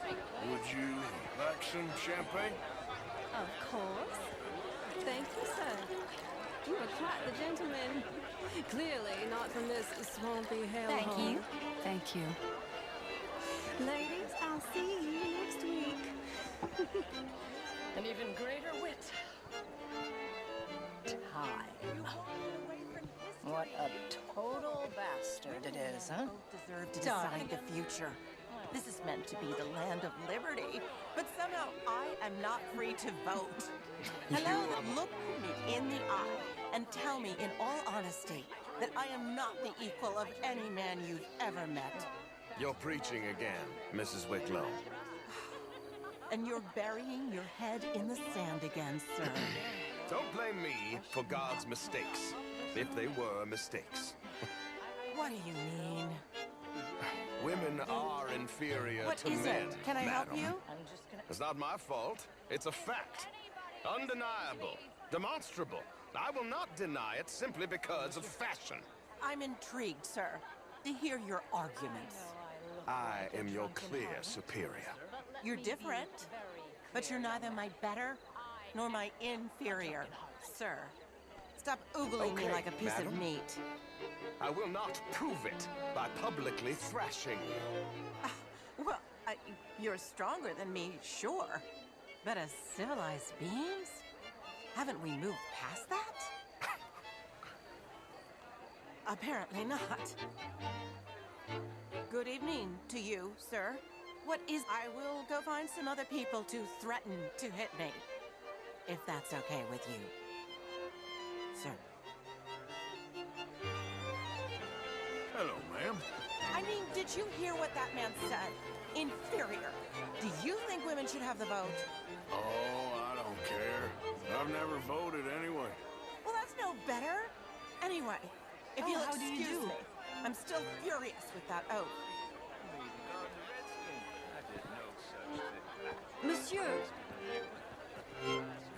Would you like some champagne? Of course. Thank you, sir. You are quite the gentleman. Clearly not from this swampy hellhole. Thank you. Thank you. Ladies, I'll see you next week. An even greater wit. Time. What a total bastard it is, huh? Deserve to decide the future. This is meant to be the land of liberty, but somehow I am not free to vote. Hello, look me in the eye and tell me in all honesty that I am not the equal of any man you've ever met. You're preaching again, Mrs. Wicklow. And you're burying your head in the sand again, sir. Don't blame me for God's mistakes, if they were mistakes. What do you mean? Women are inferior What to is men, it? Can I help madam. you? It's not my fault. It's a fact. Undeniable. Demonstrable. I will not deny it simply because of fashion. I'm intrigued, sir, to hear your arguments. I am your clear superior. You're different, but you're neither my better nor my inferior, sir. Stop oogling me Okay, like a piece of madam. meat. I will not prove it by publicly thrashing you. Well, you're stronger than me, sure. But as civilized beings? Haven't we moved past that? Apparently not. Good evening to you, sir. What is... I will go find some other people to threaten to hit me. If that's okay with you, sir. Hello, ma'am. I mean, did you hear what that man said? Inferior. Do you think women should have the vote? Oh, I don't care. I've never voted anyway. Well, that's no better. Anyway, if you'll how do you excuse do? me, I'm still furious with that oath. Monsieur,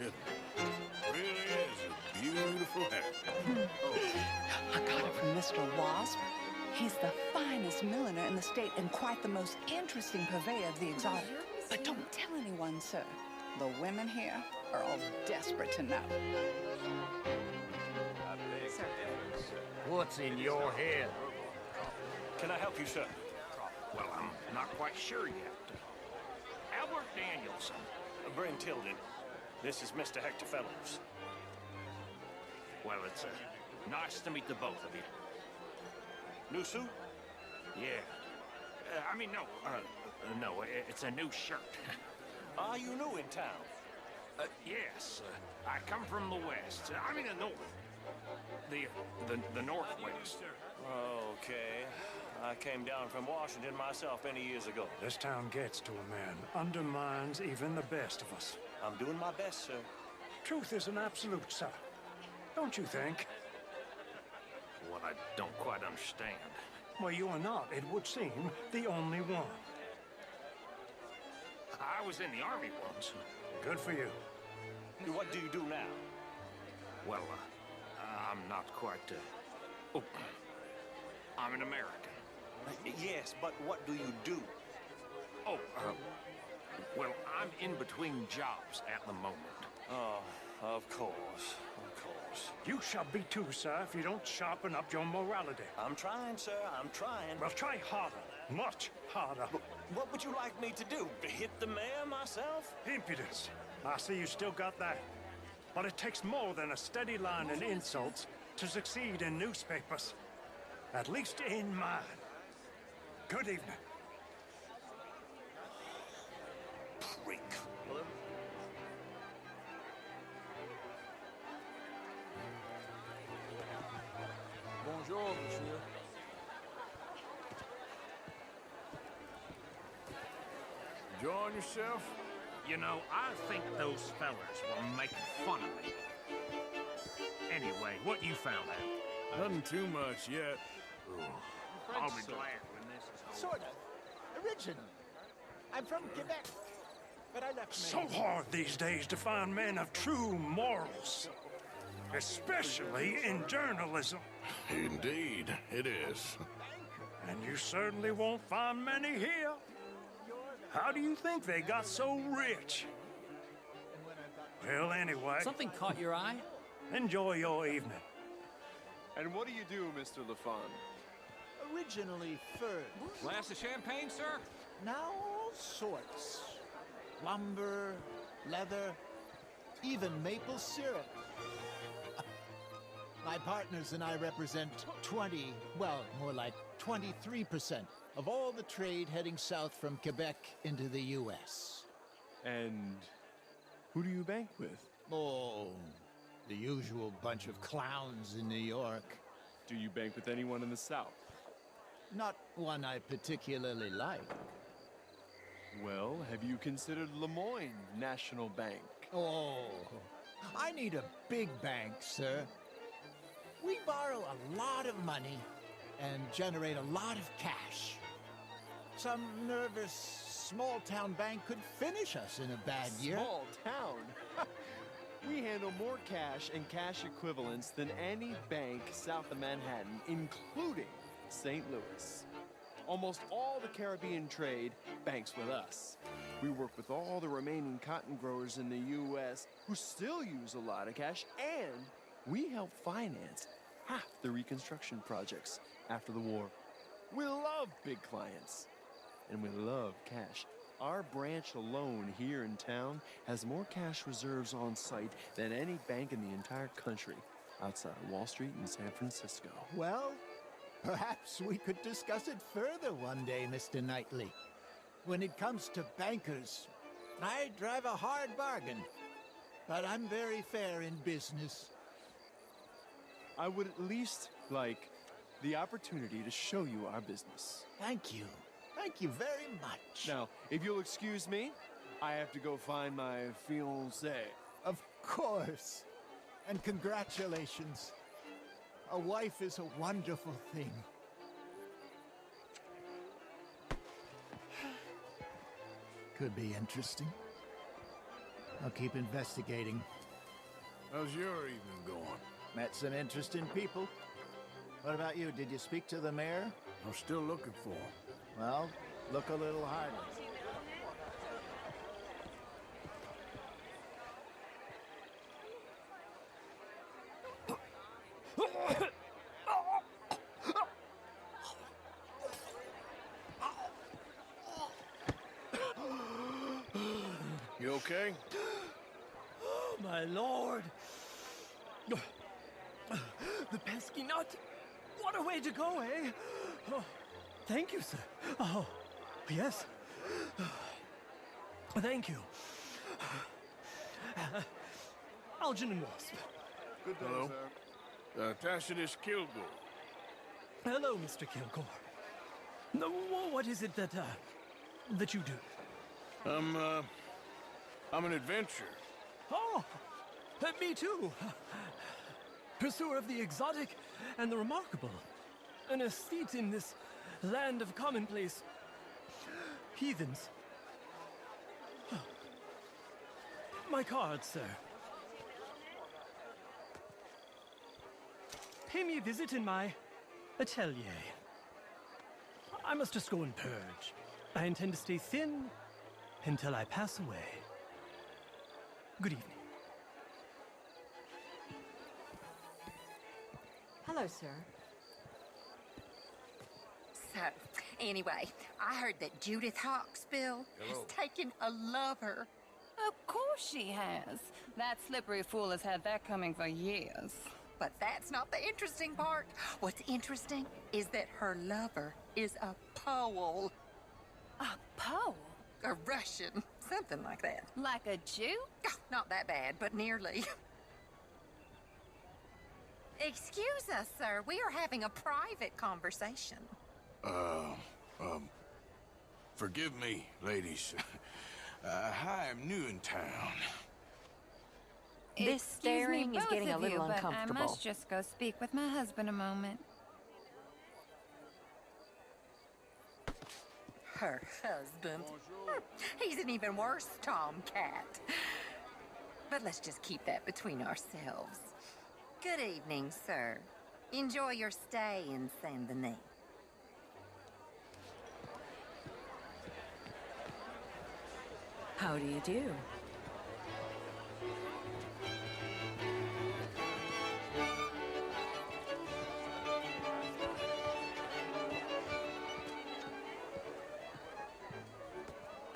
It really is a beautiful hat. I got it from Mr. Wasp. He's the finest milliner in the state and quite the most interesting purveyor of the exotic. But don't tell anyone, sir. The women here are all desperate to know. What's in your head? Can I help you, sir? Well, I'm not quite sure yet. Albert Danielson. Bryn Tilden. This is Mr. Hector Fellows. Well, it's nice to meet the both of you. New suit? Yeah. No, it's a new shirt. Are you new in town? Yes, I come from the west. I mean the north. The northwest. Okay. I came down from Washington myself many years ago. This town gets to a man, undermines even the best of us. I'm doing my best, sir. Truth is an absolute, sir. Don't you think? What I don't quite understand. Well, you are not, it would seem, the only one. I was in the army once. Good for you. What do you do now? Well, I'm not quite, oh, I'm an American. Yes, but what do you do? Oh, well, I'm in between jobs at the moment. Oh, of course, of course. You shall be too, sir, if you don't sharpen up your morality. I'm trying, sir, I'm trying. Well, try harder, much harder. What would you like me to do? To hit the mayor myself? Impudence. I see you still got that. But it takes more than a steady line in insults to succeed in newspapers. At least in mine. Good evening. Prick. Bonjour, monsieur. Enjoying yourself? You know, I think those fellers were making fun of me. Anyway, what you found out? Nothing too much yet. I'll be glad when this is over. Sort of. Originally. I'm from Quebec, but I left So Maine. hard these days to find men of true morals. Especially in journalism. Indeed, it is. And you certainly won't find many here. How do you think they got so rich? Well, anyway, Something caught your eye? enjoy your evening. And what do you do, Mr. LaFon? Originally furs. Glass of champagne, sir? Now all sorts. Lumber, leather, even maple syrup. My partners and I represent 20, well, more like 23% of all the trade heading south from Quebec into the U.S. And who do you bank with? Oh, the usual bunch of clowns in New York. Do you bank with anyone in the South? Not one I particularly like. Well, have you considered Lemoyne National Bank? Oh, I need a big bank, sir. We borrow a lot of money and generate a lot of cash. Some nervous small-town bank could finish us in a bad year. Small town? We handle more cash and cash equivalents than any bank south of Manhattan, including St. Louis. Almost all the Caribbean trade banks with us. We work with all the remaining cotton growers in the U.S. who still use a lot of cash, and we help finance half the reconstruction projects after the war. We love big clients, and we love cash. Our branch alone here in town has more cash reserves on site than any bank in the entire country outside of Wall Street and San Francisco. Well, perhaps we could discuss it further one day, Mr. Knightley. When it comes to bankers, I drive a hard bargain, but I'm very fair in business. I would at least like the opportunity to show you our business. Thank you. Thank you very much. Now, if you'll excuse me, I have to go find my fiancée. Of course. And congratulations. A wife is a wonderful thing. Could be interesting. I'll keep investigating. How's your evening going? Met some interesting people. What about you? Did you speak to the mayor? I'm still looking for him. Well, look a little harder. You okay? Oh, my lord. The pesky nut. What a way to go, eh? Oh, thank you, sir. Oh, yes. Thank you. Algernon Wasp. Good day, sir. Tacitus Kilgore. Hello, Mr. Kilgore. No, what is it that you do? I'm an adventurer. Oh, me too. Pursuer of the exotic and the remarkable. An aesthete in this land of commonplace heathens. My card, sir. Pay me a visit in my atelier. I must just go and purge. I intend to stay thin until I pass away. Good evening. Hello, sir. So, anyway, I heard that Judith Hawksbill has taken a lover. Of course she has. That slippery fool has had that coming for years. But that's not the interesting part. What's interesting is that her lover is a Pole. A Pole? A Russian. Something like that. Like a Jew? Oh, not that bad, but nearly. Excuse us, sir. We are having a private conversation. Forgive me, ladies. I'm new in town. This staring is getting a little uncomfortable. I must just go speak with my husband a moment. Her husband. He's an even worse tomcat. But let's just keep that between ourselves. Good evening, sir. Enjoy your stay in Saint Denis. How do you do?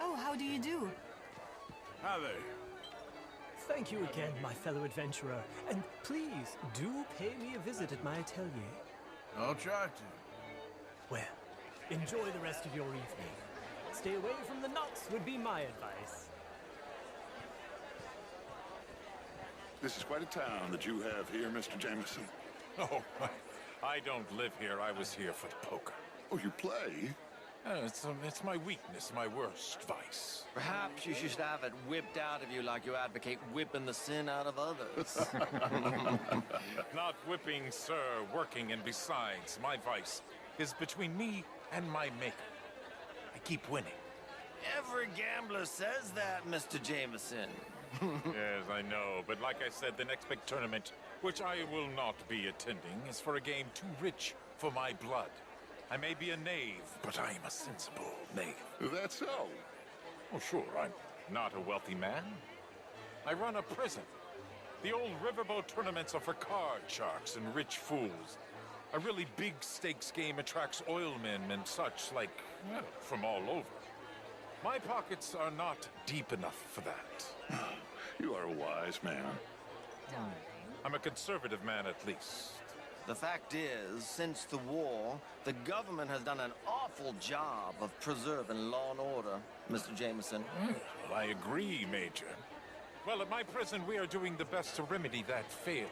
Oh, how do you do? Hi there. Thank you again, my fellow adventurer. And please, do pay me a visit at my atelier. I'll try to. Well, enjoy the rest of your evening. Stay away from the knots would be my advice. This is quite a town that you have here, Mr. Jameson. Oh, I don't live here. I was here for the poker. Oh, you play? It's my weakness, my worst vice. Perhaps you should have it whipped out of you like you advocate whipping the sin out of others. Not whipping, sir, working, and besides, my vice is between me and my maker. I keep winning. Every gambler says that, Mr. Jameson. Yes, I know, but like I said, the next big tournament, which I will not be attending, is for a game too rich for my blood. I may be a knave, but I am a sensible knave. That's so. Oh, sure, I'm not a wealthy man. I run a prison. The old riverboat tournaments are for card sharks and rich fools. A really big stakes game attracts oilmen and such, like, well, from all over. My pockets are not deep enough for that. You are a wise man. I'm a conservative man, at least. The fact is, since the war, the government has done an awful job of preserving law and order, Mr. Jameson. Well, I agree, Major. Well, at my prison, we are doing the best to remedy that failing.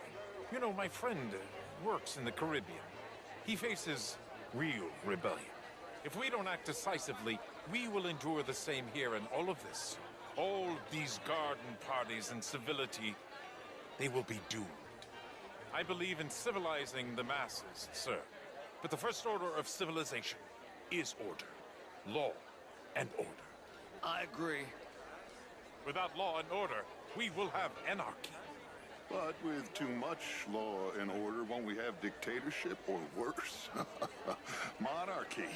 You know, my friend works in the Caribbean. He faces real rebellion. If we don't act decisively, we will endure the same here, and all of this, all these garden parties and civility, they will be doomed. I believe in civilizing the masses, sir. But the first order of civilization is order. Law and order. I agree. Without law and order, we will have anarchy. But with too much law and order, won't we have dictatorship or worse? Monarchy.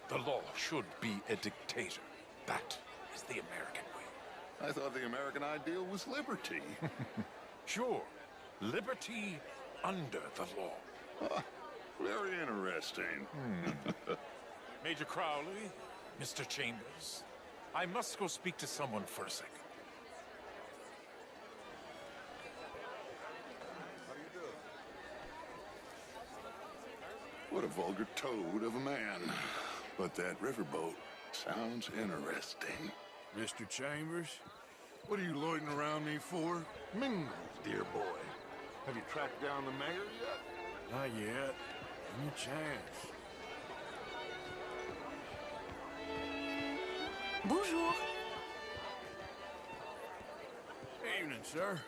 The law should be a dictator. That is the American way. I thought the American ideal was liberty. Sure. Liberty under the law. Very interesting. Major Crowley, Mr. Chambers, I must go speak to someone for a second. What a vulgar toad of a man. But that riverboat sounds interesting. Mr. Chambers, what are you loitering around me for? Mingle, dear boy. Have you tracked down the mayor yet? Not yet. Any chance. Bonjour. Evening, sir.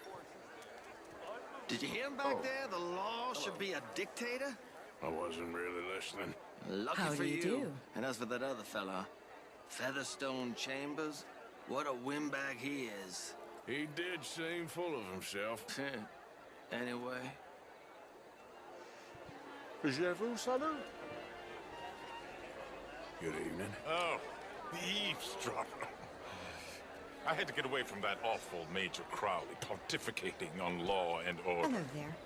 Did you hear him back there? The law should be a dictator? I wasn't really listening. Lucky How for do you do? And as for that other fella, Featherstone Chambers, what a windbag he is. He did seem full of himself. Anyway. Je vous salue. Good evening. Oh, the eavesdropper. I had to get away from that awful Major Crowley pontificating on law and order. Hello there.